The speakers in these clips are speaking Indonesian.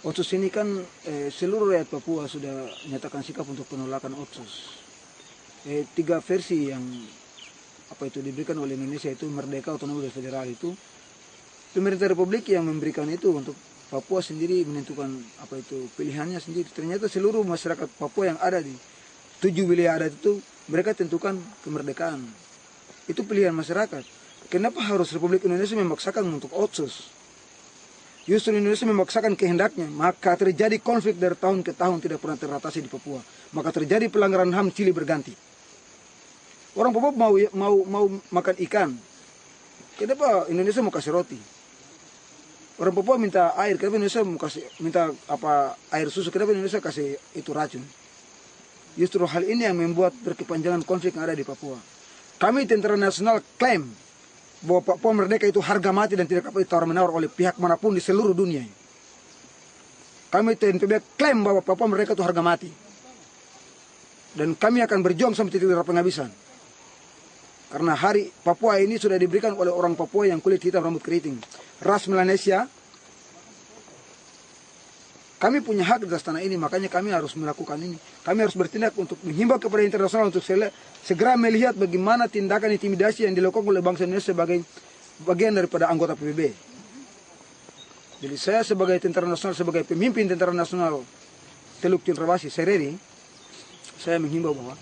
Otsus ini kan seluruh rakyat Papua sudah menyatakan sikap untuk penolakan Otsus. 3 versi yang diberikan oleh Indonesia itu merdeka, otonomi, dan federal itu pemerintah Republik yang memberikan itu untuk Papua sendiri menentukan pilihannya sendiri. Ternyata seluruh masyarakat Papua yang ada di 7 wilayah adat itu mereka tentukan kemerdekaan. Itu pilihan masyarakat. Kenapa harus Republik Indonesia memaksakan untuk Otsus? Justru Indonesia memaksakan kehendaknya, maka terjadi konflik dari tahun ke tahun tidak pernah teratasi di Papua. Maka terjadi pelanggaran HAM silih berganti. Orang Papua mau makan ikan. Kenapa Indonesia mau kasih roti? Orang Papua minta air, kenapa Indonesia minta air susu? Kenapa Indonesia kasih itu racun? Justru hal ini yang membuat berkepanjangan konflik yang ada di Papua. Kami Tentara Nasional klaim bahwa Papua merdeka itu harga mati dan tidak dapat ditawar-menawar oleh pihak manapun di seluruh dunia. Kami TNPB klaim bahwa Papua merdeka itu harga mati. Dan kami akan berjuang sampai titik darah penghabisan. Karena hari Papua ini sudah diberikan oleh orang Papua yang kulit hitam rambut keriting, ras Melanesia. Kami punya hak atas tanah ini, makanya kami harus melakukan ini. Kami harus bertindak untuk menghimbau kepada internasional untuk segera melihat bagaimana tindakan intimidasi yang dilakukan oleh bangsa Indonesia sebagai bagian daripada anggota PBB. Jadi saya sebagai tentara nasional, sebagai pemimpin tentara nasional Teluk Cendrawasih, Sereri, saya menghimbau bahwa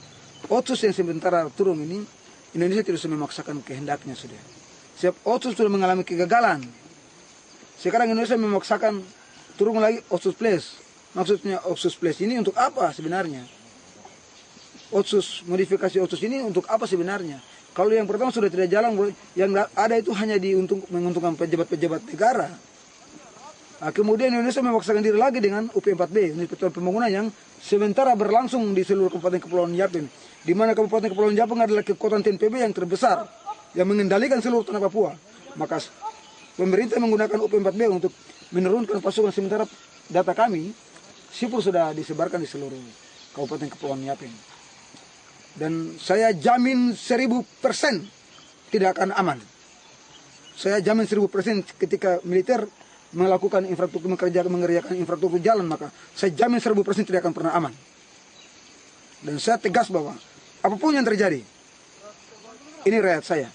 Otsus yang sementara turun ini, Indonesia tidak bisa memaksakan kehendaknya sudah. Sebab Otsus sudah mengalami kegagalan. Sekarang Indonesia memaksakan turun lagi Otsus Plus. Maksudnya Otsus Plus ini untuk apa sebenarnya? Modifikasi Otsus ini untuk apa sebenarnya? Kalau yang pertama sudah tidak jalan, yang ada itu hanya menguntungkan pejabat-pejabat negara. Nah, kemudian Indonesia memaksakan diri lagi dengan UP4B, Unit Pertukaran Pembangunan, yang sementara berlangsung di seluruh Kabupaten Kepulauan Yapen, di mana Kabupaten Kepulauan Yapen adalah kekuatan TNPB yang terbesar, yang mengendalikan seluruh tanah Papua. Maka pemerintah menggunakan UP4B untuk menurunkan pasukan. Sementara data kami, sipur sudah disebarkan di seluruh Kabupaten Kepulauan Yapen. Dan saya jamin 1000% tidak akan aman. Saya jamin 1000% ketika militer melakukan infrastruktur, mengerjakan infrastruktur jalan, maka saya jamin 1000% tidak akan pernah aman. Dan saya tegas bahwa apapun yang terjadi, ini rakyat saya.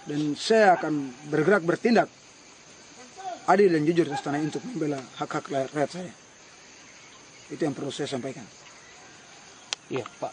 Dan saya akan bergerak, bertindak adil dan jujur atas tanah untuk membela hak-hak rakyat saya. Itu yang perlu saya sampaikan. Iya, Pak.